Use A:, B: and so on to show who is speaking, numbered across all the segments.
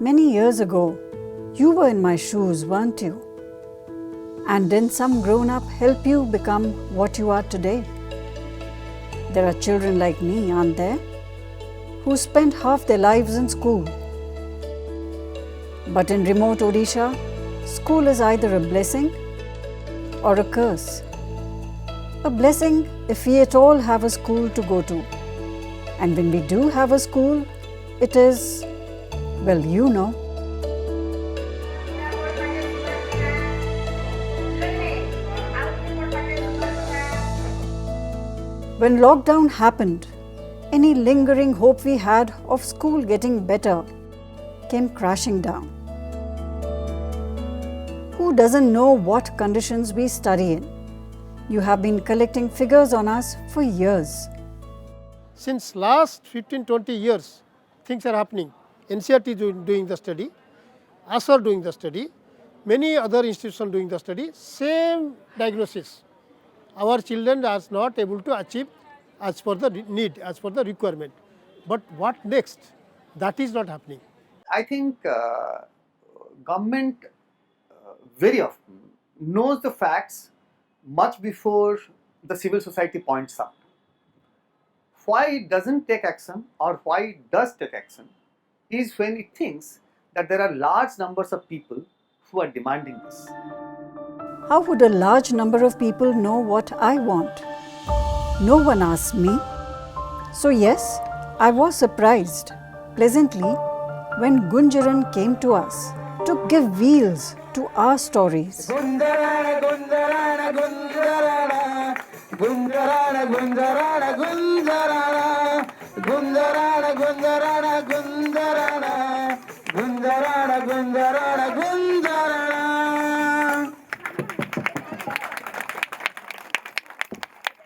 A: Many years ago, you were in my shoes, weren't you? And didn't some grown-up help you become what you are today? There are children like me, aren't there, who spent half their lives in school. But in remote Odisha, school is either a blessing or a curse. A blessing if we at all have a school to go to. And when we do have a school, it is, well, you know. When lockdown happened, any lingering hope we had of school getting better came crashing down. Who doesn't know what conditions we study in? You have been collecting figures on us for years.
B: Since last 15-20 years, things are happening. NCERT is doing the study, ASR doing the study, many other institutions doing the study, same diagnosis. Our children are not able to achieve as per the need, as per the requirement. But what next? That is not happening.
C: I think government very often knows the facts much before the civil society points out. Why it doesn't take action or why it does take action is when it thinks that there are large numbers of people who are demanding this.
A: How would a large number of people know what I want? No one asked me. So yes, I was surprised, pleasantly, when Gunjaran came to us to give wheels to our stories.
D: Gundarana, Gundarana, Gundarana, Gundarana, Gundarana, Gundarana, Gundarana, Gundarana, Gundarana, Gundarana, Gundarana, Gundarana.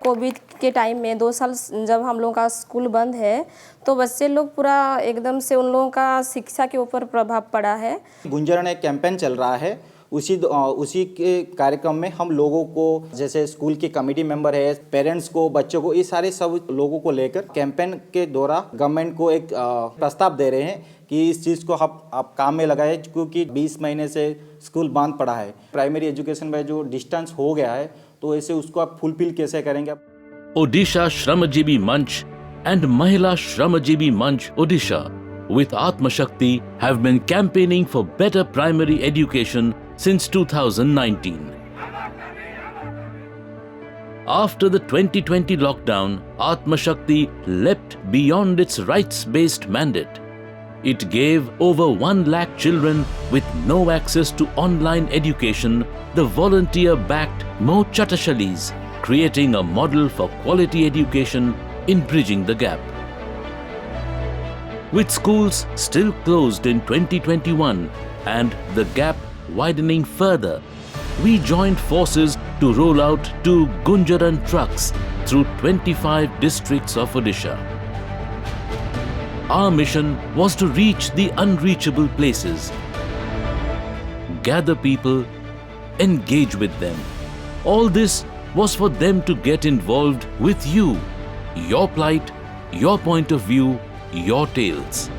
E: Covid के time में 2 साल जब हम लोगों का school बंद है तो बच्चे लोग पूरा एकदम से उन लोगों का शिक्षा के ऊपर प्रभाव पड़ा है।
F: गुंजरण एक कैंपेन चल रहा है, उसी के कार्यक्रम में हम लोगों को जैसे स्कूल के कमेटी मेंबर है, पेरेंट्स को, बच्चों को, ये सारे सब लोगों को लेकर कैंपेन के दौरान गवर्नमेंट को एक प्रस्ताव दे रहे हैं कि इस चीज़ को आप काम में लगाएं, क्योंकि 20 महीने से स्कूल बंद पड़ा है। प्राइमरी एजुकेशन में जो डिस्टेंस हो गया है तो ऐसे उसको आप फुलफिल कैसे करेंगे?
G: Odisha Shramajievi Manch and Mahila Shramajievi Manch Odisha with Atma Shakti have been campaigning for better primary education since 2019. After the 2020 lockdown, Atma Shakti leapt beyond its rights-based mandate. It gave over 1 lakh children with no access to online education the volunteer-backed Mo Chatashalis, creating a model for quality education in bridging the gap. With schools still closed in 2021 and the gap widening further, we joined forces to roll out 2 Gunjaran trucks through 25 districts of Odisha. Our mission was to reach the unreachable places, gather people, engage with them. All this was for them to get involved with you, your plight, your point of view, your tales.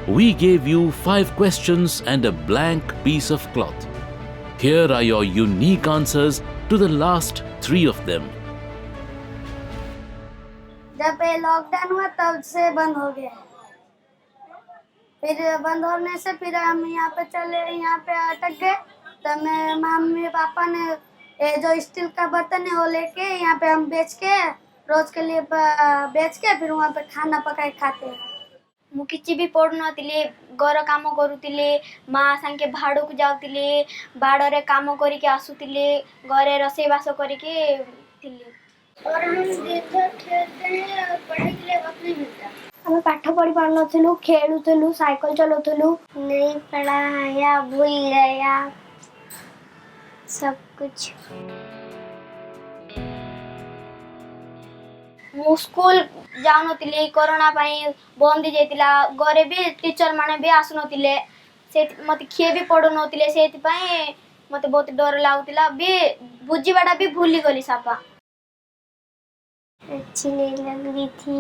G: We gave you 5 questions and a blank piece of cloth. Here are your unique answers to the last 3 of them.
H: जब ये lockdown हुआ तब से बंद हो गया, फिर बंद होने से फिर हम यहाँ पे अटक गए। तब मेरे मम्मी पापा ने ये जो स्टील का बर्तन है वो लेके यहाँ पे हम बेच के रोज के लिए बेच के फिर वहाँ पे खाना पकाए खाते हैं।
I: ମୁଁ କିଛି ବି ପଢ଼ୁନଥିଲି, ଘର କାମ କରୁଥିଲି, ମା ସାଙ୍ଗେ ଭାଡ଼କୁ ଯାଉଥିଲି, ବାଡ଼ରେ କାମ କରିକି ଆସୁଥିଲି, ଘରେ ରୋଷେଇବାସ କରିକି ଥିଲି।
H: और हम दिन भर खेलते हैं और पढ़ने के लिए वक्त नहीं मिलता।
I: ଆମେ ପାଠ ପଢ଼ି ପାରୁନଥିଲୁ, ଖେଳୁଥିଲୁ, ସାଇକେଲ ଚଲାଉଥିଲୁ।
H: नहीं पढ़ा या भूल गया सब कुछ।
I: ମୁଁ ସ୍କୁଲ ଯାଉନଥିଲି, କରୋନା ପାଇଁ ବନ୍ଦ ହେଇଯାଇଥିଲା। ଘରେ ବି ଟିଚର ମାନେ ବି ଆସୁନଥିଲେ, ମୋତେ କିଏ ବି ପଢ଼ୁନଥିଲେ। ସେଇଥିପାଇଁ ମୋତେ ବହୁତ ଡର ଲାଗୁଥିଲା, ବି ବୁଝିବାଟା ବି ଭୁଲିଗଲି ସାପା।
H: अच्छी नहीं लग रही थी,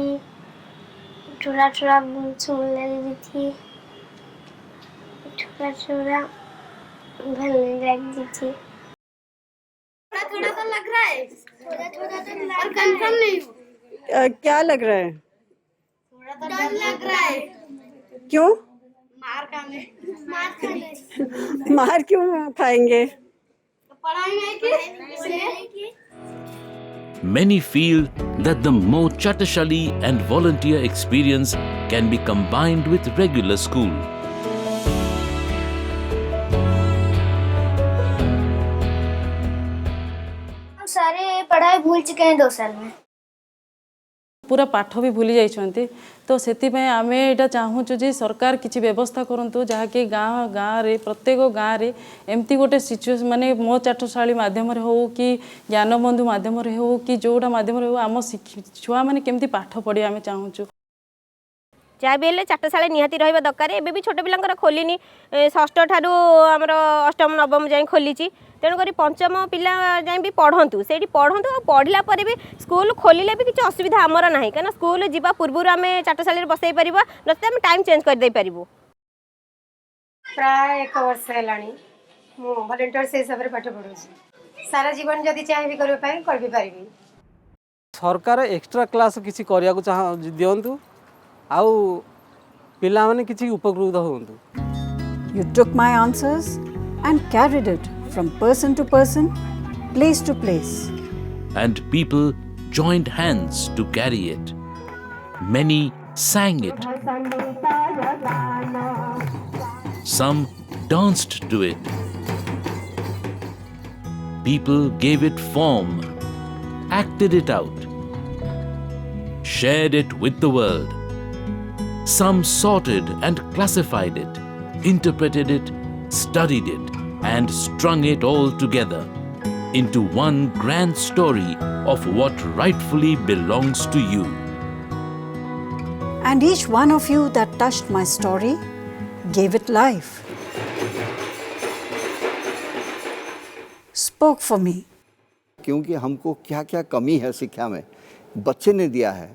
H: थोड़ा थोड़ा सुन लग रही थी। थोड़ा भलने लग दीजिए। थोड़ा थोड़ा तो लग रहा है, थोड़ा थोड़ा तो और कंफर्म नहीं हूँ।
A: क्या लग रहा है?
H: डर लग रहा है।
A: क्यों?
H: मार खाने
A: मार क्यों खाएंगे?
H: पढ़ाई नहीं की इसलिए।
G: Many feel that the Mo Chatashali and volunteer experience can be combined with regular school.
H: हम सारे पढ़ाई भूल चुके हैं 2 साल में।
J: पूरा पाठ भी भूली जाइछन्ति तो सेतिपय आमे एटा चाहूछु जे सरकार किछि व्यवस्था करंतु जहाँकि गाँव गाँव रे प्रत्येक गाँव रे एमती गोटे सिचुएशन माने मो चाटशाली माध्यम रे हो कि ज्ञान बंधु माध्यम रे हो कि जोटा माध्यम रे हो आम छुआ माने केमती पाठ पढ़ी आमे चाहूछु।
K: जहाँ भी हेल्ले चाटशाला निहाती रहिबा दरकार। एबे भी छोट पिलांकर खोलिनी, षष्ठ ठारू आमर अष्टम नवम जाए खोली। तेणुक पंचम पिला जाए भी पढ़ंतु से पढ़ंतु और पढ़ला पर भी स्कूल खोलिले भी किसी असुविधा आमर ना कहीं स्कूल जीवा पूर्व आम चाटशाला बसई पार नचेत आम टाइम चेंज करदे पारू।
L: प्राय 1 वर्ष है भलेंटियर से हिसाब से पाठ पढ़ू सारा जीवन जदि चाहिए कर भी पारि।
M: सरकार एक्स्ट्रा क्लास किसी करने चाह दिंतु आउ पिला माने किसी उपकृत होंतु।
A: You took my answers and carried it from person to person, place to place.
G: And people joined hands to carry it. Many sang it. Some danced to it. People gave it form, acted it out, shared it with the world. Some sorted and classified it, interpreted it, studied it, and strung it all together into one grand story of what rightfully belongs to you.
A: And each one of you that touched my story gave it life, spoke for me.
N: क्योंकि हमको क्या क्या कमी है शिक्षा में बच्चे ने दिया है,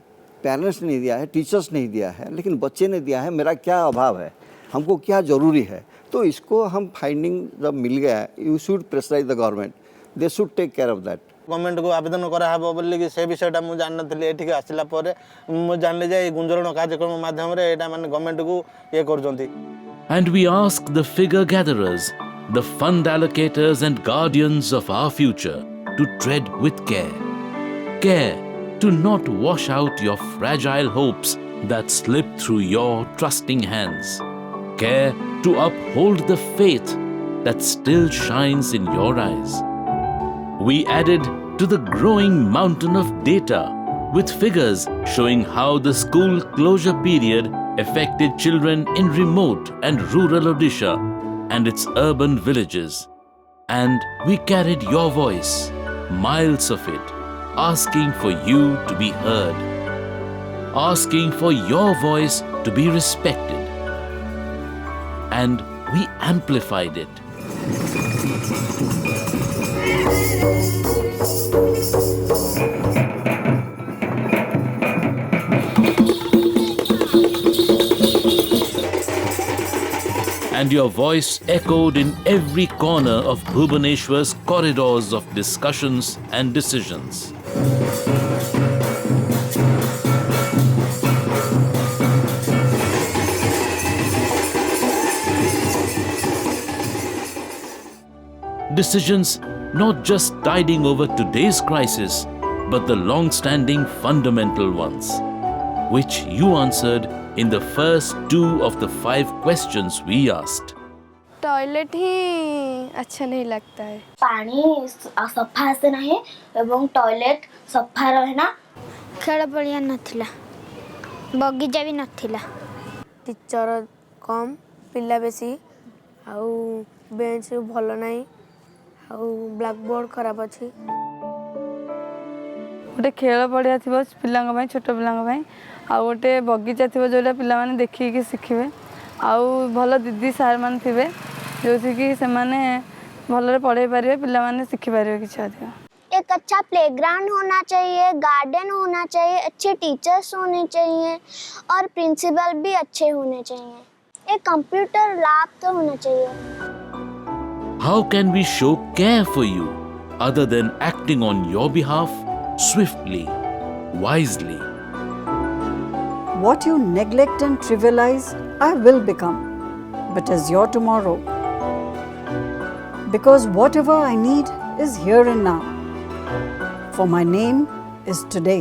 N: पेरेंट्स ने दिया है, टीचर्स ने दिया है, लेकिन बच्चे ने दिया है मेरा क्या अभाव है, हमको क्या ज़रूरी है। तो इसको हम फाइंडिंग जब मिल गया, you should pressurise the government, they should take care of that.
D: Government को आवेदन कराहब बोली से विषयटा मुझे जान नी एठिक आसला मुझे जानली जे गुंजरण कार्यक्रम माध्यम रे एटा माने गवर्नमेंट को ये करजंती।
G: And we ask the figure gatherers, the fund allocators and guardians of our future to tread with care. Care to not wash out your fragile hopes that slip through your trusting hands. Care to uphold the faith that still shines in your eyes. We added to the growing mountain of data with figures showing how the school closure period affected children in remote and rural Odisha and its urban villages. And we carried your voice, miles of it, asking for you to be heard, asking for your voice to be respected. And we amplified it. And your voice echoed in every corner of Bhubaneswar's corridors of discussions and decisions. Decisions not just tiding over today's crisis, but the long-standing fundamental ones, which you answered in the first 2 of the 5 questions we asked.
I: Toilet ही अच्छा नहीं लगता है।
H: पानी सफा से नहीं एवं toilet सफा रहे ना।
I: खेल पड़िया नथिला, बगीचा भी नथिला।
O: टीचर कम, पिला बेसी, आउ बेंच भल नहीं, आउ ब्लैकबोर्ड खराब अच्छी।
J: गोटे खेल पड़िया थी पिला छोट पिला आ गोटे बगीचा थी जोटा पिला देखिए शिखे आउ भल दीदी सार मान थे जो कि से भल पढ़े पारे पिला शिखिपारे किसी अधिक।
H: एक अच्छा प्लेग्राउंड होना चाहिए, गार्डन होना चाहिए, अच्छे टीचर्स होने चाहिए और प्रिंसिपल भी अच्छे होने चाहिए। एक कंप्यूटर लैब तो होना चाहिए।
G: How can we show care for you other than acting on your behalf swiftly, wisely?
A: What you neglect and trivialize, I will become, but as your tomorrow. Because whatever I need is here and now. For my name is today.